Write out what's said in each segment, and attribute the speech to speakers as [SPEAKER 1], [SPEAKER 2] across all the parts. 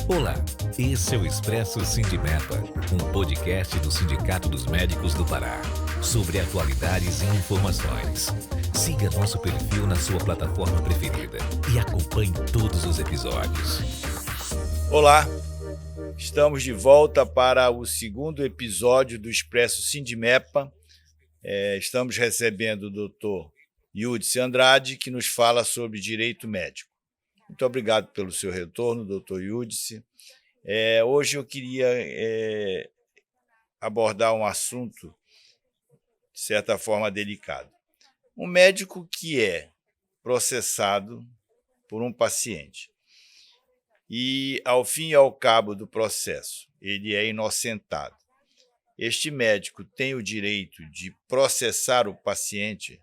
[SPEAKER 1] Olá, esse é o Expresso Sindimepa, um podcast do Sindicato dos Médicos do Pará, sobre atualidades e informações. Siga nosso perfil na sua plataforma preferida e acompanhe todos os episódios.
[SPEAKER 2] Olá, estamos de volta para o segundo episódio do Expresso Sindimepa. Estamos recebendo o Dr. Yudice Andrade, que nos fala sobre direito médico. Muito obrigado pelo seu retorno, Dr. Yudice. Hoje eu queria abordar um assunto, de certa forma, delicado. Um médico que é processado por um paciente e, ao fim e ao cabo do processo, ele é inocentado. Este médico tem o direito de processar o paciente?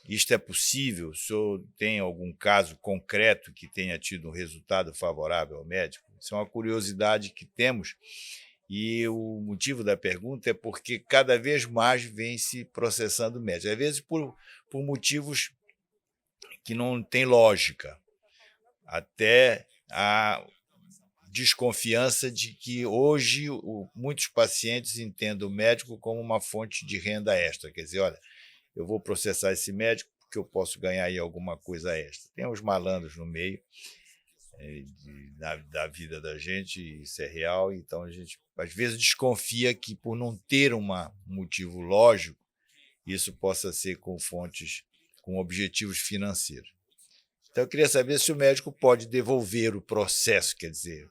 [SPEAKER 2] Isto é possível? O senhor tem algum caso concreto que tenha tido um resultado favorável ao médico? Isso é uma curiosidade que temos, e o motivo da pergunta é porque cada vez mais vem se processando médicos, às vezes por motivos que não têm lógica, até a desconfiança de que hoje muitos pacientes entendem o médico como uma fonte de renda extra, quer dizer, olha, eu vou processar esse médico porque eu posso ganhar aí alguma coisa extra. Tem uns malandros no meio da vida da gente, isso é real, então a gente às vezes desconfia que por não ter um motivo lógico, isso possa ser com objetivos financeiros. Então eu queria saber se o médico pode devolver o processo, quer dizer,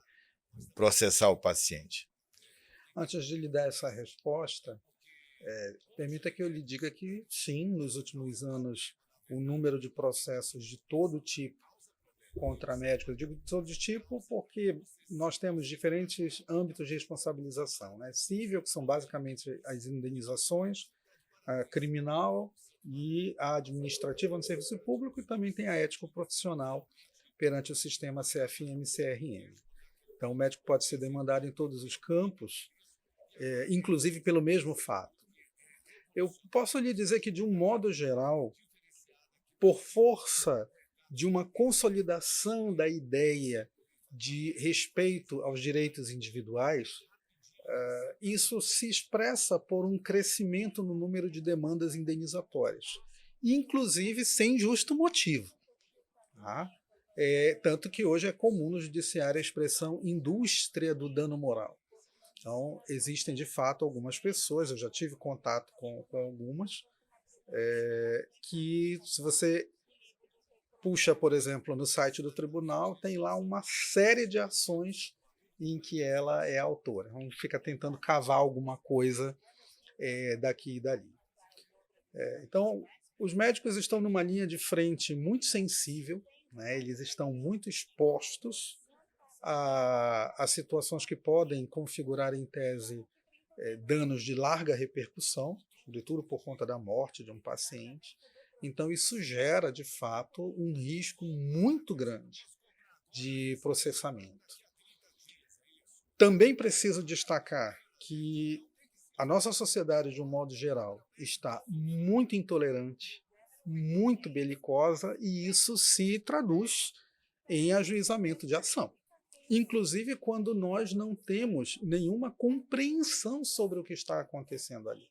[SPEAKER 2] processar o paciente.
[SPEAKER 3] Antes de lhe dar essa resposta, permita que eu lhe diga que, sim, nos últimos anos, o número de processos de todo tipo contra médicos, eu digo de todo tipo porque nós temos diferentes âmbitos de responsabilização, né? Civil, que são basicamente as indenizações, a criminal e a administrativa no serviço público, e também tem a ético-profissional perante o sistema CFM e CRM. Então, o médico pode ser demandado em todos os campos, inclusive pelo mesmo fato. Eu posso lhe dizer que, de um modo geral, por força de uma consolidação da ideia de respeito aos direitos individuais, isso se expressa por um crescimento no número de demandas indenizatórias, inclusive sem justo motivo. Tá? Tanto que hoje é comum no judiciário a expressão indústria do dano moral. Então, existem de fato algumas pessoas, eu já tive contato com algumas, que se você puxa, por exemplo, no site do tribunal, tem lá uma série de ações em que ela é autora. Então, fica tentando cavar alguma coisa daqui e dali. Então, os médicos estão numa linha de frente muito sensível, né? Eles estão muito expostos a situações que podem configurar, em tese, danos de larga repercussão, sobretudo por conta da morte de um paciente. Então, isso gera, de fato, um risco muito grande de processamento. Também preciso destacar que a nossa sociedade, de um modo geral, está muito intolerante, muito belicosa, e isso se traduz em ajuizamento de ação. Inclusive quando nós não temos nenhuma compreensão sobre o que está acontecendo ali.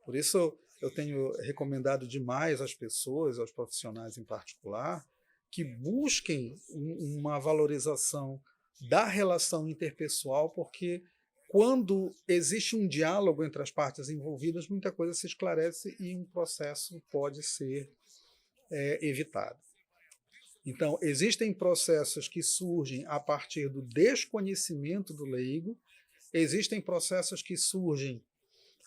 [SPEAKER 3] Por isso, eu tenho recomendado demais às pessoas, aos profissionais em particular, que busquem uma valorização da relação interpessoal, porque quando existe um diálogo entre as partes envolvidas, muita coisa se esclarece e um processo pode ser evitado. Então, existem processos que surgem a partir do desconhecimento do leigo, existem processos que surgem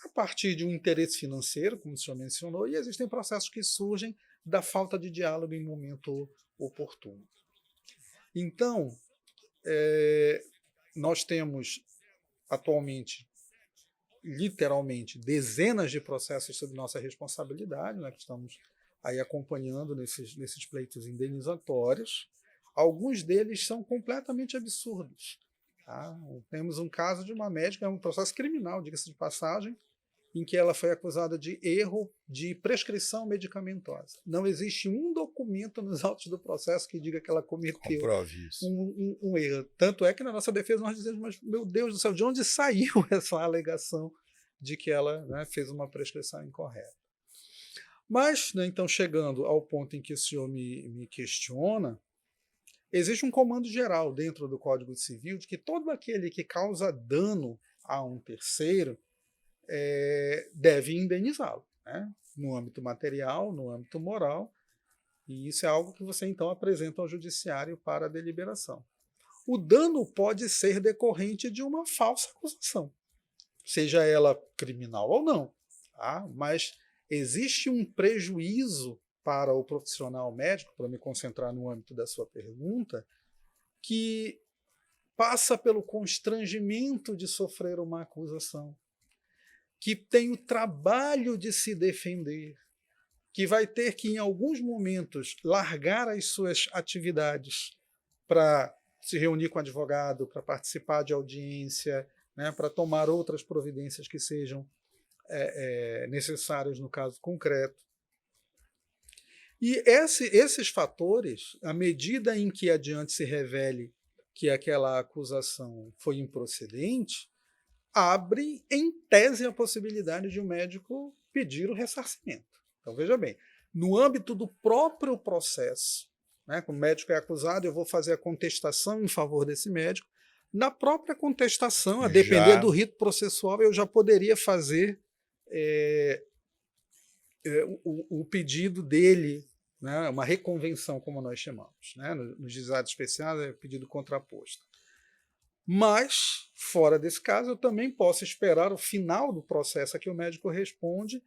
[SPEAKER 3] a partir de um interesse financeiro, como o senhor mencionou, e existem processos que surgem da falta de diálogo em momento oportuno. Então, nós temos atualmente, literalmente, dezenas de processos sob nossa responsabilidade, né, que estamos aí acompanhando nesses pleitos indenizatórios. Alguns deles são completamente absurdos. Tá? Temos um caso de uma médica, é um processo criminal, diga-se de passagem, em que ela foi acusada de erro de prescrição medicamentosa. Não existe um documento nos autos do processo que diga que ela cometeu
[SPEAKER 2] Comprove isso.
[SPEAKER 3] um erro. Tanto é que na nossa defesa nós dizemos, mas meu Deus do céu, de onde saiu essa alegação de que ela, né, fez uma prescrição incorreta? Mas, né, então, chegando ao ponto em que o senhor me questiona, existe um comando geral dentro do Código Civil de que todo aquele que causa dano a um terceiro deve indenizá-lo, né? No âmbito material, no âmbito moral, e isso é algo que você então apresenta ao judiciário para deliberação. O dano pode ser decorrente de uma falsa acusação, seja ela criminal ou não, tá? Mas existe um prejuízo para o profissional médico, para me concentrar no âmbito da sua pergunta, que passa pelo constrangimento de sofrer uma acusação, que tem o trabalho de se defender, que vai ter que, em alguns momentos, largar as suas atividades para se reunir com advogado, para participar de audiência, né, para tomar outras providências que sejam necessárias no caso concreto. E esses fatores, à medida em que adiante se revele que aquela acusação foi improcedente, abre, em tese, a possibilidade de o médico pedir o ressarcimento. Então, veja bem, no âmbito do próprio processo, né, como o médico é acusado, eu vou fazer a contestação em favor desse médico. Na própria contestação, a depender do rito processual, eu já poderia fazer o pedido dele, né, uma reconvenção, como nós chamamos, né, nos juizados especiais é pedido contraposto. Mas, fora desse caso, eu também posso esperar o final do processo a que o médico responde,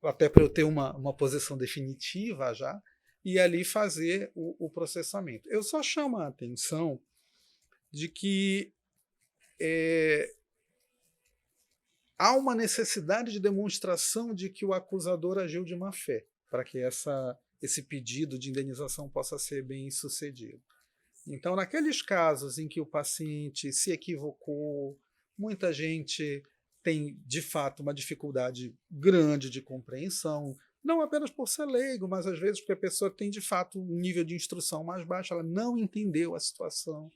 [SPEAKER 3] até para eu ter uma posição definitiva já, e ali fazer o processamento. Eu só chamo a atenção de que há uma necessidade de demonstração de que o acusador agiu de má fé, para que esse pedido de indenização possa ser bem sucedido. Então, naqueles casos em que o paciente se equivocou, muita gente tem, de fato, uma dificuldade grande de compreensão, não apenas por ser leigo, mas às vezes porque a pessoa tem, de fato, um nível de instrução mais baixo, ela não entendeu a situação,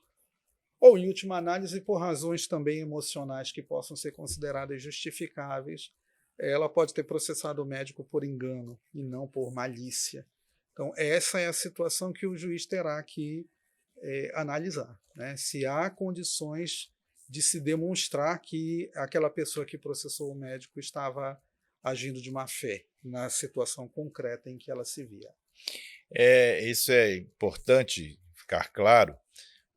[SPEAKER 3] ou, em última análise, por razões também emocionais que possam ser consideradas justificáveis, ela pode ter processado o médico por engano e não por malícia. Então, essa é a situação que o juiz terá que analisar, né? Se há condições de se demonstrar que aquela pessoa que processou o médico estava agindo de má fé na situação concreta em que ela se via.
[SPEAKER 2] Isso é importante ficar claro,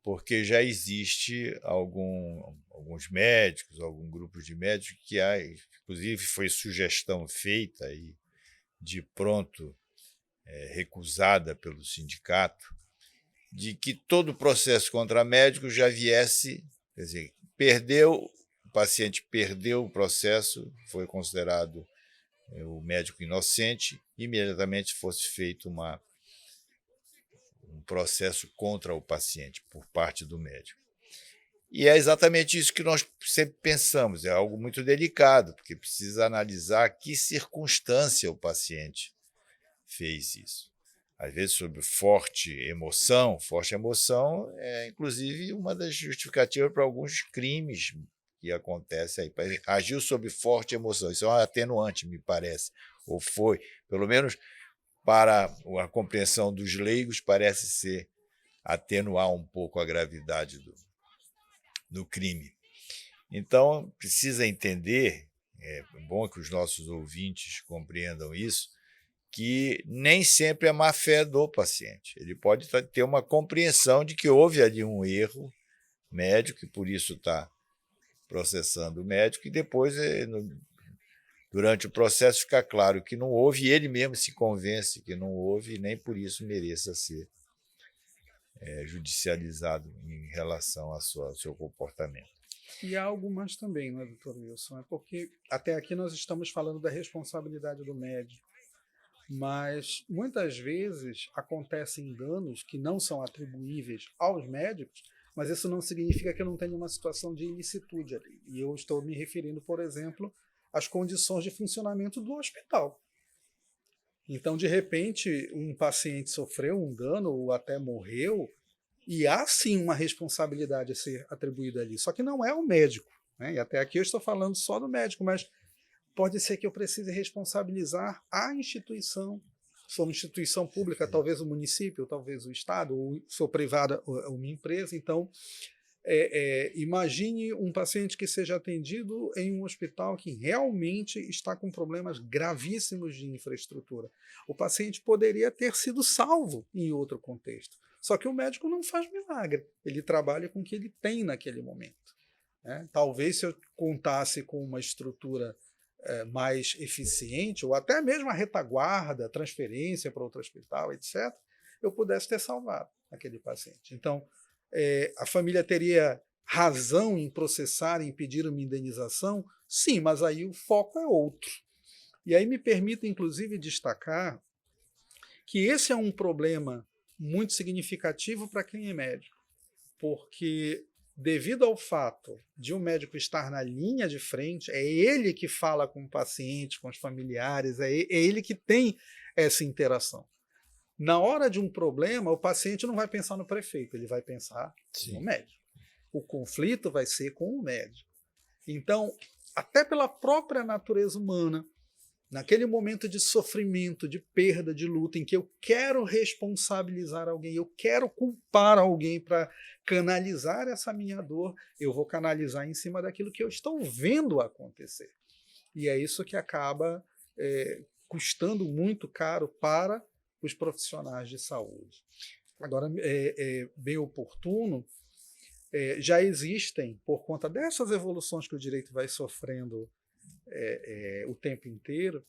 [SPEAKER 2] porque já existe alguns médicos, alguns grupos de médicos que inclusive foi sugestão feita e de pronto recusada pelo sindicato, de que todo processo contra médico já viesse, quer dizer, o paciente perdeu o processo, foi considerado o médico inocente, imediatamente fosse feito um processo contra o paciente por parte do médico. E é exatamente isso que nós sempre pensamos, é algo muito delicado, porque precisa analisar que circunstância o paciente fez isso. Às vezes sob forte emoção é inclusive uma das justificativas para alguns crimes que acontecem aí. Agiu sob forte emoção, isso é um atenuante, me parece, ou foi, pelo menos para a compreensão dos leigos, parece ser atenuar um pouco a gravidade do crime. Então, precisa entender, é bom que os nossos ouvintes compreendam isso, que nem sempre é má fé do paciente. Ele pode ter uma compreensão de que houve ali um erro médico e por isso está processando o médico, e depois, durante o processo, fica claro que não houve, e ele mesmo se convence que não houve, e nem por isso mereça ser judicializado em relação ao seu comportamento.
[SPEAKER 3] E há algo mais também, não é, doutor Wilson? É porque até aqui nós estamos falando da responsabilidade do médico, mas muitas vezes acontecem danos que não são atribuíveis aos médicos, mas isso não significa que eu não tenha uma situação de ilicitude ali. E eu estou me referindo, por exemplo, as condições de funcionamento do hospital. Então, de repente, um paciente sofreu um dano ou até morreu, e há sim uma responsabilidade a ser atribuída ali, só que não é o médico, né? E até aqui eu estou falando só do médico, mas pode ser que eu precise responsabilizar a instituição. Se for uma instituição pública, talvez o município, talvez o Estado, ou se for privada, uma empresa. Então, imagine um paciente que seja atendido em um hospital que realmente está com problemas gravíssimos de infraestrutura. O paciente poderia ter sido salvo em outro contexto. Só que o médico não faz milagre. Ele trabalha com o que ele tem naquele momento, né? Talvez se eu contasse com uma estrutura mais eficiente, ou até mesmo a retaguarda, transferência para outro hospital, etc., eu pudesse ter salvado aquele paciente. Então, a família teria razão em processar, em pedir uma indenização? Sim, mas aí o foco é outro. E aí me permito, inclusive, destacar que esse é um problema muito significativo para quem é médico, porque devido ao fato de um médico estar na linha de frente, é ele que fala com o paciente, com os familiares, é ele que tem essa interação. Na hora de um problema, o paciente não vai pensar no prefeito, ele vai pensar no médico. O conflito vai ser com o médico. Então, até pela própria natureza humana, naquele momento de sofrimento, de perda, de luta, em que eu quero responsabilizar alguém, eu quero culpar alguém para canalizar essa minha dor, eu vou canalizar em cima daquilo que eu estou vendo acontecer. E é isso que acaba custando muito caro para os profissionais de saúde. Agora, é bem oportuno, já existem, por conta dessas evoluções que o direito vai sofrendo o tempo inteiro,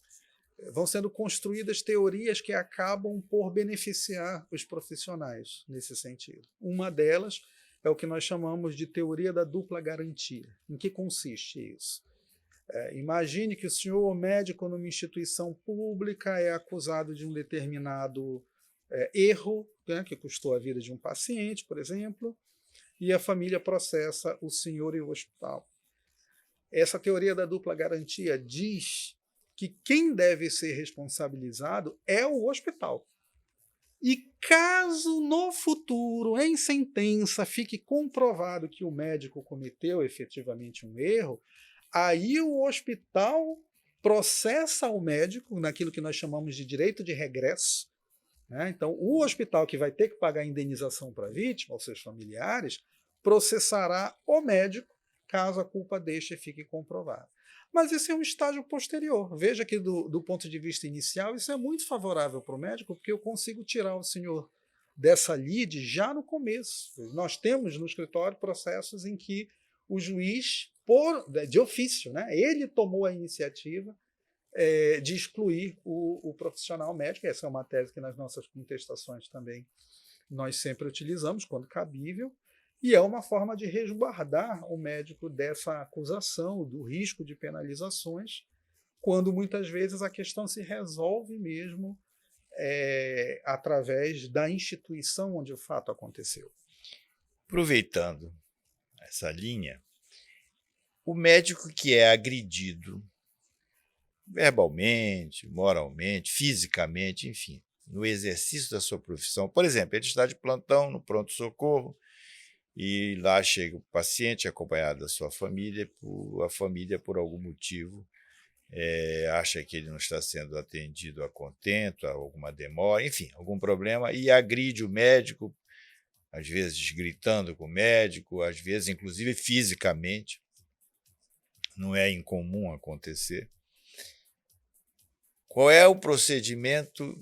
[SPEAKER 3] vão sendo construídas teorias que acabam por beneficiar os profissionais nesse sentido. Uma delas é o que nós chamamos de teoria da dupla garantia. Em que consiste isso? Imagine que o senhor médico numa instituição pública é acusado de um determinado erro, né, que custou a vida de um paciente, por exemplo, e a família processa o senhor e o hospital. Essa teoria da dupla garantia diz que quem deve ser responsabilizado é o hospital. E caso no futuro, em sentença, fique comprovado que o médico cometeu efetivamente um erro, aí o hospital processa o médico naquilo que nós chamamos de direito de regresso, né? Então, o hospital que vai ter que pagar a indenização para a vítima, aos seus familiares, processará o médico caso a culpa deste fique comprovada. Mas isso é um estágio posterior. Veja que, do ponto de vista inicial, isso é muito favorável para o médico, porque eu consigo tirar o senhor dessa lide já no começo. Nós temos no escritório processos em que o juiz, de ofício, né, ele tomou a iniciativa de excluir o profissional médico. Essa é uma tese que nas nossas contestações também nós sempre utilizamos, quando cabível, e é uma forma de resguardar o médico dessa acusação, do risco de penalizações, quando muitas vezes a questão se resolve mesmo através da instituição onde o fato aconteceu.
[SPEAKER 2] Aproveitando essa linha, o médico que é agredido verbalmente, moralmente, fisicamente, enfim, no exercício da sua profissão, por exemplo, ele está de plantão no pronto-socorro, e lá chega o paciente acompanhado da sua família, a família, por algum motivo, acha que ele não está sendo atendido a contento, há alguma demora, enfim, algum problema, e agride o médico, às vezes gritando com o médico, às vezes, inclusive, fisicamente. Não é incomum acontecer. Qual é o procedimento,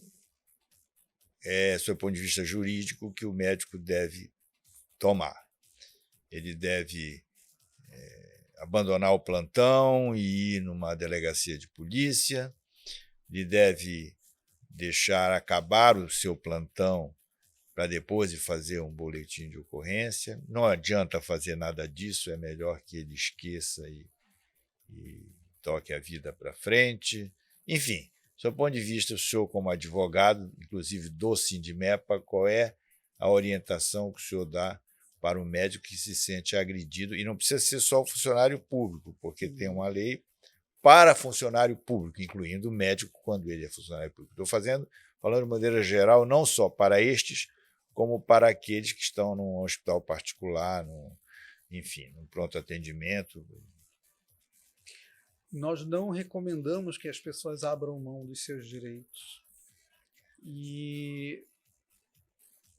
[SPEAKER 2] do seu ponto de vista jurídico, que o médico deve tomar? Ele deve abandonar o plantão e ir numa delegacia de polícia, ele deve deixar acabar o seu plantão para depois de fazer um boletim de ocorrência. Não adianta fazer nada disso, é melhor que ele esqueça e toque a vida para frente. Enfim, do seu ponto de vista, o senhor como advogado, inclusive do Sindimepa, qual é a orientação que o senhor dá para o médico que se sente agredido? E não precisa ser só o funcionário público, porque tem uma lei para funcionário público, incluindo o médico quando ele é funcionário público. Estou falando de maneira geral, não só para estes, como para aqueles que estão num hospital particular, enfim, num pronto atendimento.
[SPEAKER 3] Nós não recomendamos que as pessoas abram mão dos seus direitos. E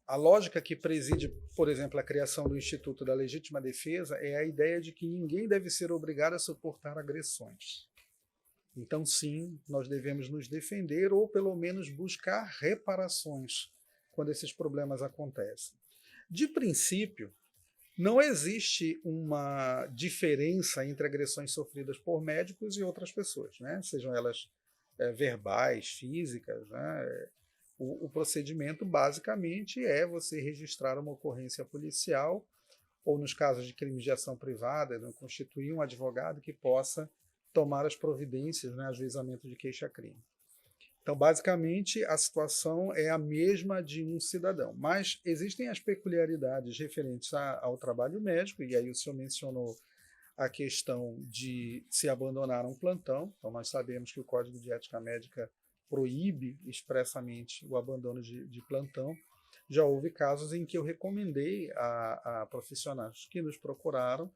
[SPEAKER 3] a lógica que preside, por exemplo, a criação do Instituto da Legítima Defesa é a ideia de que ninguém deve ser obrigado a suportar agressões. Então, sim, nós devemos nos defender ou, pelo menos, buscar reparações quando esses problemas acontecem. De princípio, não existe uma diferença entre agressões sofridas por médicos e outras pessoas, né? Sejam elas verbais, físicas, né? O procedimento, basicamente, é você registrar uma ocorrência policial ou, nos casos de crimes de ação privada, né, constituir um advogado que possa tomar as providências, né, ajuizamento de queixa-crime. Então, basicamente, a situação é a mesma de um cidadão, mas existem as peculiaridades referentes ao trabalho médico, e aí o senhor mencionou a questão de se abandonar um plantão. Então, nós sabemos que o Código de Ética Médica proíbe expressamente o abandono de plantão. Já houve casos em que eu recomendei a profissionais que nos procuraram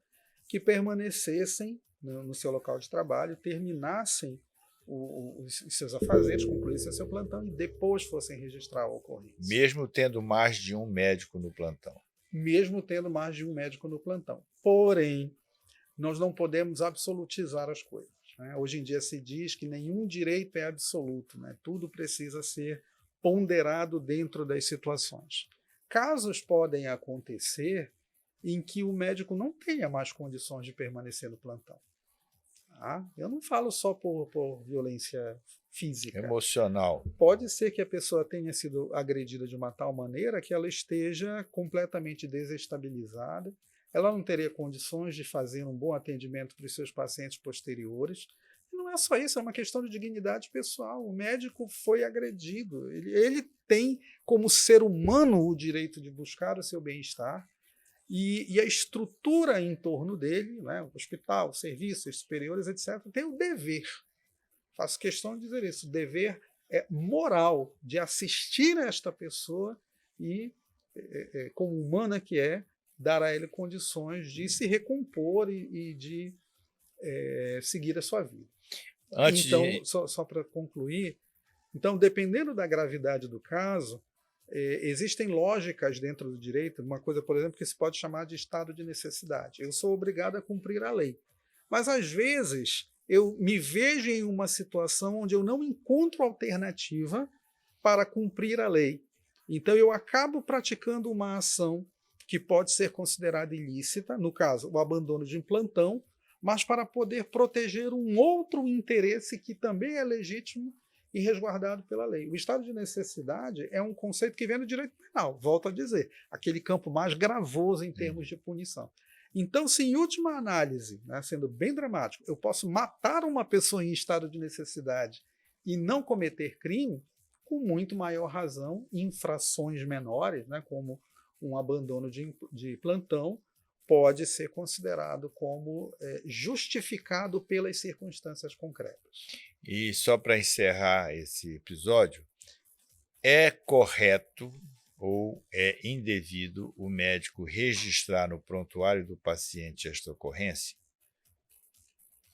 [SPEAKER 3] que permanecessem no seu local de trabalho, terminassem os seus afazeres, concluíssem seu plantão e depois fossem registrar a ocorrência.
[SPEAKER 2] Mesmo tendo mais de um médico no plantão.
[SPEAKER 3] Mesmo tendo mais de um médico no plantão. Porém, nós não podemos absolutizar as coisas, né? Hoje em dia se diz que nenhum direito é absoluto, né? Tudo precisa ser ponderado dentro das situações. Casos podem acontecer em que o médico não tenha mais condições de permanecer no plantão. Eu não falo só por violência física.
[SPEAKER 2] Emocional.
[SPEAKER 3] Pode ser que a pessoa tenha sido agredida de uma tal maneira que ela esteja completamente desestabilizada, ela não teria condições de fazer um bom atendimento para os seus pacientes posteriores. E não é só isso, é uma questão de dignidade pessoal. O médico foi agredido. Ele tem, como ser humano, o direito de buscar o seu bem-estar. E a estrutura em torno dele, né, o hospital, serviços superiores, etc., tem o dever. Faço questão de dizer isso. O dever é moral de assistir a esta pessoa e, como humana que é, dar a ele condições de se recompor e de seguir a sua vida. Só para concluir, então, dependendo da gravidade do caso, existem lógicas dentro do direito, uma coisa, por exemplo, que se pode chamar de estado de necessidade. Eu sou obrigado a cumprir a lei. Mas, às vezes, eu me vejo em uma situação onde eu não encontro alternativa para cumprir a lei. Então, eu acabo praticando uma ação que pode ser considerada ilícita, no caso, o abandono de um plantão, mas para poder proteger um outro interesse que também é legítimo e resguardado pela lei. O estado de necessidade é um conceito que vem do direito penal, volto a dizer, aquele campo mais gravoso em termos de punição. Então, se em última análise, né, sendo bem dramático, eu posso matar uma pessoa em estado de necessidade e não cometer crime, com muito maior razão, infrações menores, né, como um abandono de plantão, pode ser considerado como justificado pelas circunstâncias concretas.
[SPEAKER 2] E só para encerrar esse episódio, é correto ou é indevido o médico registrar no prontuário do paciente esta ocorrência?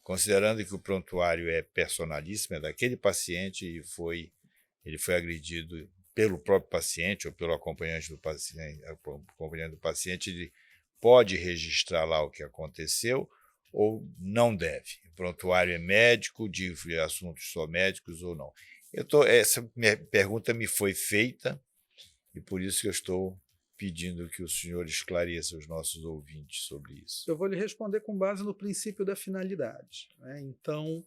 [SPEAKER 2] Considerando que o prontuário é personalíssimo, é daquele paciente e ele foi agredido pelo próprio paciente ou pelo acompanhante do paciente, ele pode registrar lá o que aconteceu ou não deve? O prontuário é médico, de assuntos só médicos ou não? Essa minha pergunta me foi feita e por isso que eu estou pedindo que o senhor esclareça os nossos ouvintes sobre isso.
[SPEAKER 3] Eu vou lhe responder com base no princípio da finalidade, né? Então,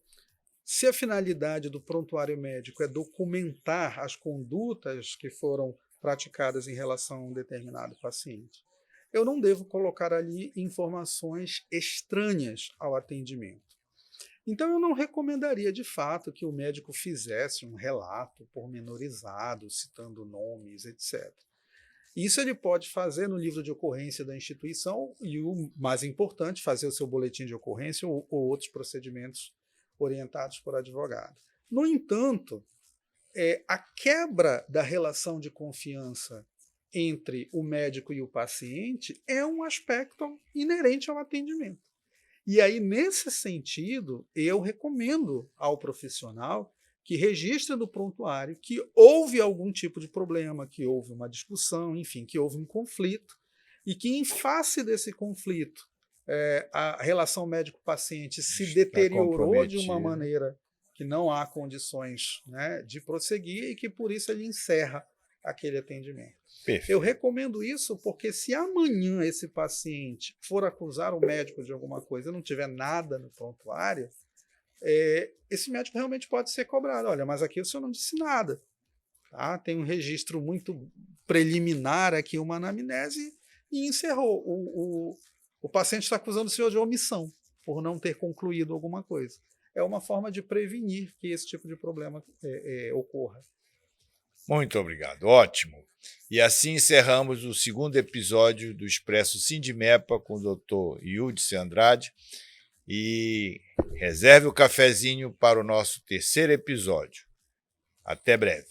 [SPEAKER 3] se a finalidade do prontuário médico é documentar as condutas que foram praticadas em relação a um determinado paciente, eu não devo colocar ali informações estranhas ao atendimento. Então, eu não recomendaria, de fato, que o médico fizesse um relato pormenorizado, citando nomes, etc. Isso ele pode fazer no livro de ocorrência da instituição e, o mais importante, fazer o seu boletim de ocorrência ou outros procedimentos orientados por advogado. No entanto, a quebra da relação de confiança entre o médico e o paciente é um aspecto inerente ao atendimento. E aí, nesse sentido, eu recomendo ao profissional que registre no prontuário que houve algum tipo de problema, que houve uma discussão, enfim, que houve um conflito, e que, em face desse conflito, a relação médico-paciente se deteriorou de uma maneira que não há condições, né, de prosseguir e que, por isso, ele encerra aquele atendimento.
[SPEAKER 2] Perfeito.
[SPEAKER 3] Eu recomendo isso porque se amanhã esse paciente for acusar o médico de alguma coisa e não tiver nada no prontuário, esse médico realmente pode ser cobrado. Olha, mas aqui o senhor não disse nada. Tá? Tem um registro muito preliminar aqui, uma anamnese, e encerrou. O paciente está acusando o senhor de omissão por não ter concluído alguma coisa. É uma forma de prevenir que esse tipo de problema ocorra.
[SPEAKER 2] Muito obrigado, ótimo. E assim encerramos o segundo episódio do Expresso Sindimepa com o Dr. Yudice Andrade. E reserve o cafezinho para o nosso terceiro episódio. Até breve.